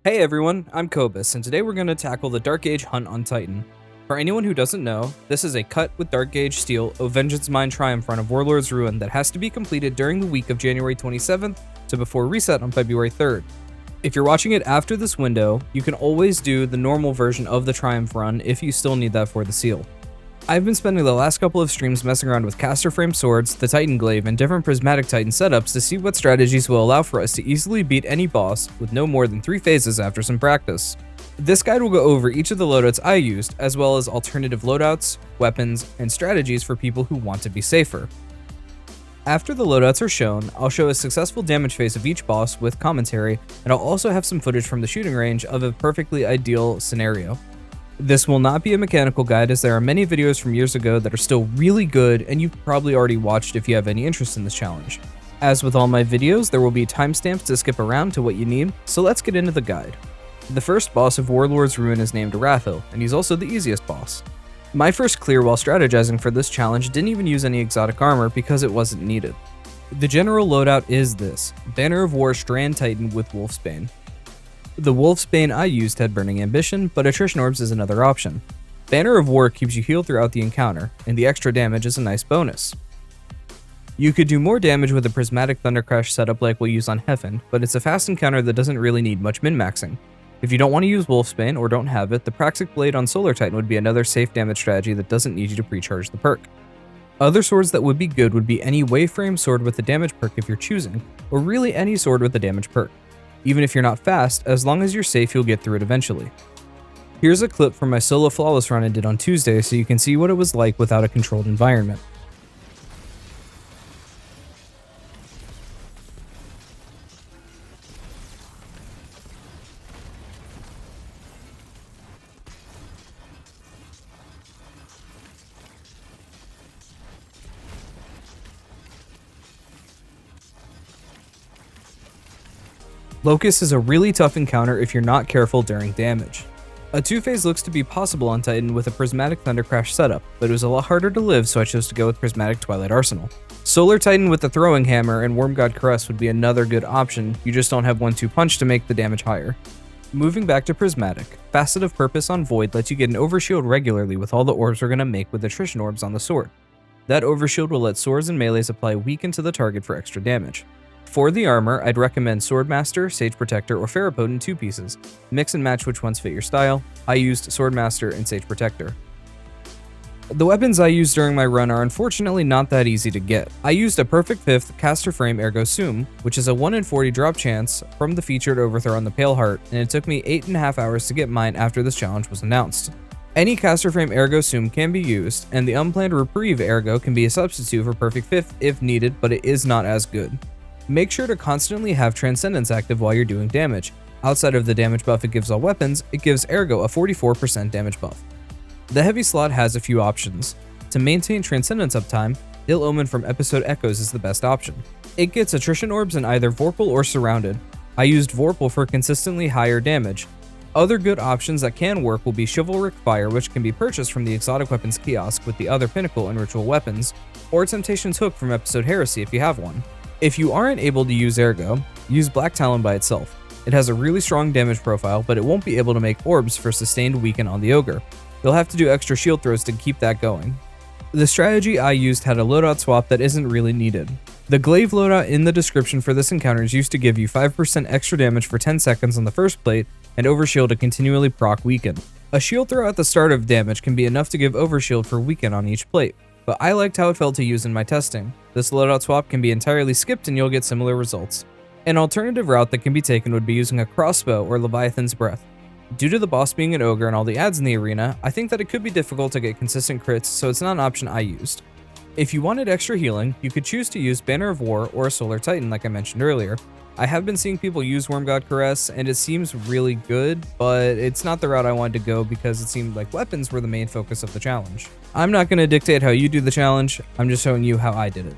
Hey everyone, I'm Kobus, and today we're going to tackle the Dark Age Hunt on Titan. For anyone who doesn't know, this is a cut with Dark Age Steel of Vengeance Mine Triumph run of Warlord's Ruin that has to be completed during the week of January 27th to before reset on February 3rd. If you're watching it after this window, you can always do the normal version of the Triumph run if you still need that for the seal. I've been spending the last couple of streams messing around with caster frame swords, the Titan Glaive, and different prismatic Titan setups to see what strategies will allow for us to easily beat any boss with no more than 3 phases after some practice. This guide will go over each of the loadouts I used, as well as alternative loadouts, weapons, and strategies for people who want to be safer. After the loadouts are shown, I'll show a successful damage phase of each boss with commentary, and I'll also have some footage from the shooting range of a perfectly ideal scenario. This will not be a mechanical guide, as there are many videos from years ago that are still really good and you've probably already watched if you have any interest in this challenge. As with all my videos, there will be timestamps to skip around to what you need, so let's get into the guide. The first boss of Warlord's Ruin is named Rathil, and he's also the easiest boss. My first clear while strategizing for this challenge didn't even use any exotic armor because it wasn't needed. The general loadout is this: Banner of War Strand Titan with Wolfsbane. The Wolfsbane I used had Burning Ambition, but Attrition Orbs is another option. Banner of War keeps you healed throughout the encounter, and the extra damage is a nice bonus. You could do more damage with a Prismatic Thundercrash setup like we'll use on Heaven, but it's a fast encounter that doesn't really need much min-maxing. If you don't want to use Wolfsbane or don't have it, the Praxic Blade on Solar Titan would be another safe damage strategy that doesn't need you to pre-charge the perk. Other swords that would be good would be any Waveframe sword with the damage perk if you're choosing, or really any sword with the damage perk. Even if you're not fast, as long as you're safe, you'll get through it eventually. Here's a clip from my solo flawless run I did on Tuesday so you can see what it was like without a controlled environment. Locus is a really tough encounter if you're not careful during damage. A 2-phase looks to be possible on Titan with a Prismatic Thundercrash setup, but it was a lot harder to live, so I chose to go with Prismatic Twilight Arsenal. Solar Titan with the Throwing Hammer and Wormgod Caress would be another good option, you just don't have 1-2 punch to make the damage higher. Moving back to Prismatic, Facet of Purpose on Void lets you get an overshield regularly with all the orbs we're going to make with Attrition Orbs on the sword. That overshield will let swords and melees apply weaken to the target for extra damage. For the armor, I'd recommend Swordmaster, Sage Protector, or Pherapode in 2 pieces. Mix and match which ones fit your style. I used Swordmaster and Sage Protector. The weapons I used during my run are unfortunately not that easy to get. I used a perfect 5th caster frame Ergo Sum, which is a 1 in 40 drop chance from the featured Overthrow on the Pale Heart, and it took me 8.5 hours to get mine after this challenge was announced. Any caster frame Ergo Sum can be used, and the unplanned Reprieve Ergo can be a substitute for perfect 5th if needed, but it is not as good. Make sure to constantly have Transcendence active while you're doing damage. Outside of the damage buff it gives all weapons, it gives Ergo a 44% damage buff. The heavy slot has a few options. To maintain Transcendence uptime, Ill Omen from Episode Echoes is the best option. It gets Attrition Orbs in either Vorpal or Surrounded. I used Vorpal for consistently higher damage. Other good options that can work will be Chivalric Fire, which can be purchased from the Exotic Weapons kiosk with the other Pinnacle and Ritual weapons, or Temptation's Hook from Episode Heresy if you have one. If you aren't able to use Ergo, use Black Talon by itself. It has a really strong damage profile, but it won't be able to make orbs for sustained weaken on the Ogre. You'll have to do extra shield throws to keep that going. The strategy I used had a loadout swap that isn't really needed. The Glaive loadout in the description for this encounter is used to give you 5% extra damage for 10 seconds on the first plate, and overshield to continually proc weaken. A shield throw at the start of damage can be enough to give overshield for weaken on each plate, but I liked how it felt to use in my testing. This loadout swap can be entirely skipped and you'll get similar results. An alternative route that can be taken would be using a crossbow or Leviathan's Breath. Due to the boss being an ogre and all the adds in the arena, I think that it could be difficult to get consistent crits, so it's not an option I used. If you wanted extra healing, you could choose to use Banner of War or a Solar Titan like I mentioned earlier. I have been seeing people use Wormgod Caress, and it seems really good, but it's not the route I wanted to go because it seemed like weapons were the main focus of the challenge. I'm not going to dictate how you do the challenge, I'm just showing you how I did it.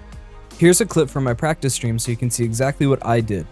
Here's a clip from my practice stream so you can see exactly what I did.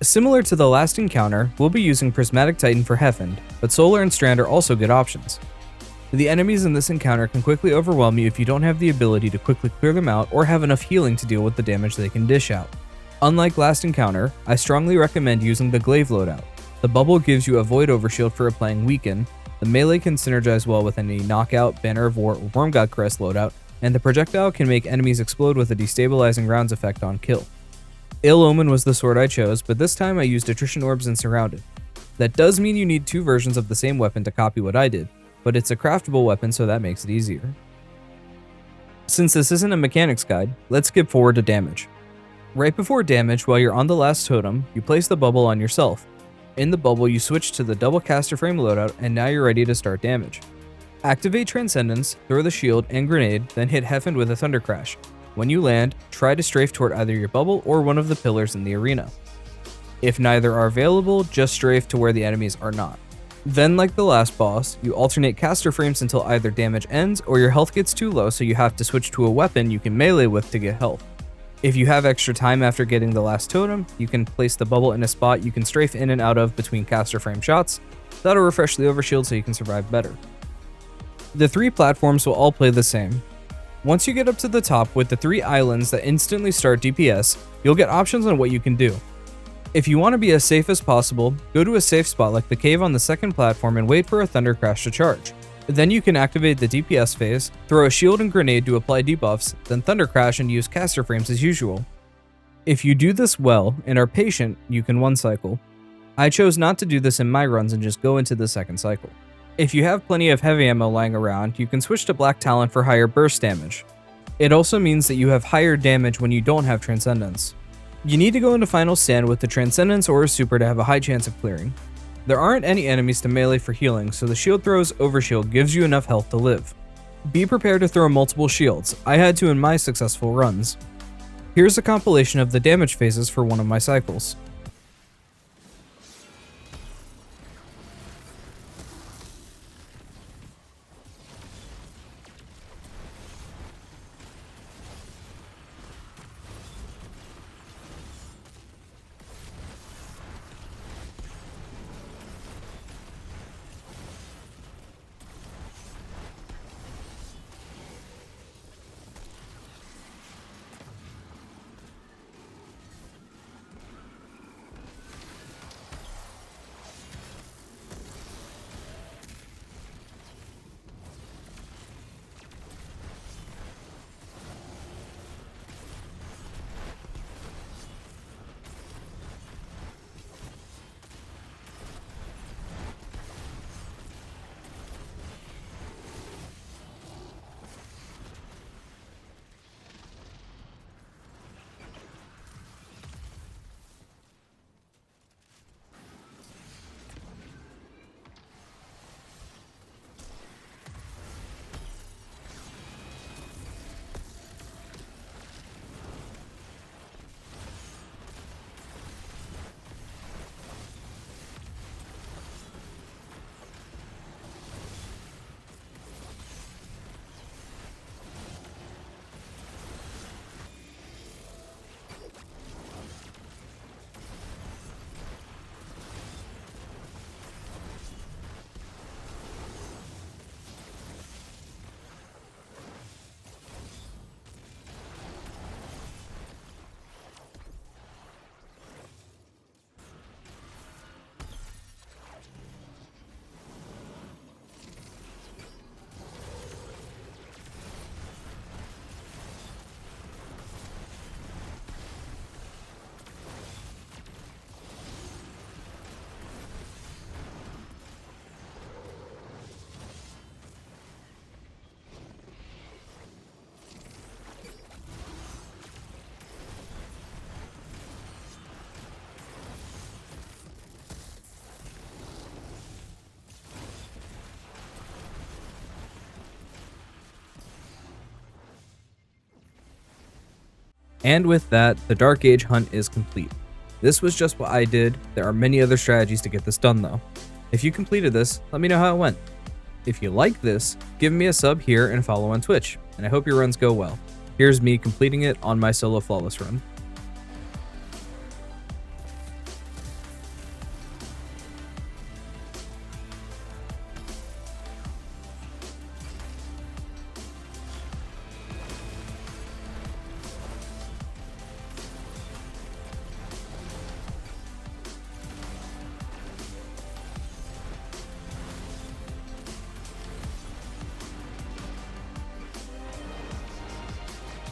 Similar to the last encounter, we'll be using Prismatic Titan for Heffend, but Solar and Strand are also good options. The enemies in this encounter can quickly overwhelm you if you don't have the ability to quickly clear them out or have enough healing to deal with the damage they can dish out. Unlike last encounter, I strongly recommend using the Glaive loadout. The bubble gives you a Void Overshield for applying Weaken, the melee can synergize well with any Knockout, Banner of War, or Wormgod Crest loadout, and the projectile can make enemies explode with a destabilizing rounds effect on kill. Ill Omen was the sword I chose, but this time I used Attrition Orbs and Surrounded. That does mean you need 2 versions of the same weapon to copy what I did, but it's a craftable weapon so that makes it easier. Since this isn't a mechanics guide, let's skip forward to damage. Right before damage, while you're on the last totem, you place the bubble on yourself. In the bubble, you switch to the double caster frame loadout, and now you're ready to start damage. Activate Transcendence, throw the shield and grenade, then hit Heffend with a Thunder Crash. When you land, try to strafe toward either your bubble or one of the pillars in the arena. If neither are available, just strafe to where the enemies are not. Then, like the last boss, you alternate caster frames until either damage ends or your health gets too low, so you have to switch to a weapon you can melee with to get health. If you have extra time after getting the last totem, you can place the bubble in a spot you can strafe in and out of between caster frame shots. That'll refresh the overshield so you can survive better. The 3 platforms will all play the same. Once you get up to the top with the 3 islands that instantly start DPS, you'll get options on what you can do. If you want to be as safe as possible, go to a safe spot like the cave on the second platform and wait for a Thunder Crash to charge. Then you can activate the DPS phase, throw a shield and grenade to apply debuffs, then Thunder Crash and use caster frames as usual. If you do this well and are patient, you can 1-cycle. I chose not to do this in my runs and just go into the second cycle. If you have plenty of heavy ammo lying around, you can switch to Black Talon for higher burst damage. It also means that you have higher damage when you don't have Transcendence. You need to go into Final Stand with the Transcendence or a super to have a high chance of clearing. There aren't any enemies to melee for healing, so the shield throw's overshield gives you enough health to live. Be prepared to throw multiple shields. I had to in my successful runs. Here's a compilation of the damage phases for one of my cycles. And with that, the Dark Age hunt is complete. This was just what I did. There are many other strategies to get this done though. If you completed this, let me know how it went. If you like this, give me a sub here and follow on Twitch, and I hope your runs go well. Here's me completing it on my solo flawless run.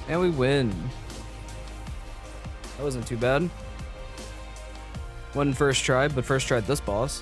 And we win. That wasn't too bad. Wasn't first try, but first tried this boss.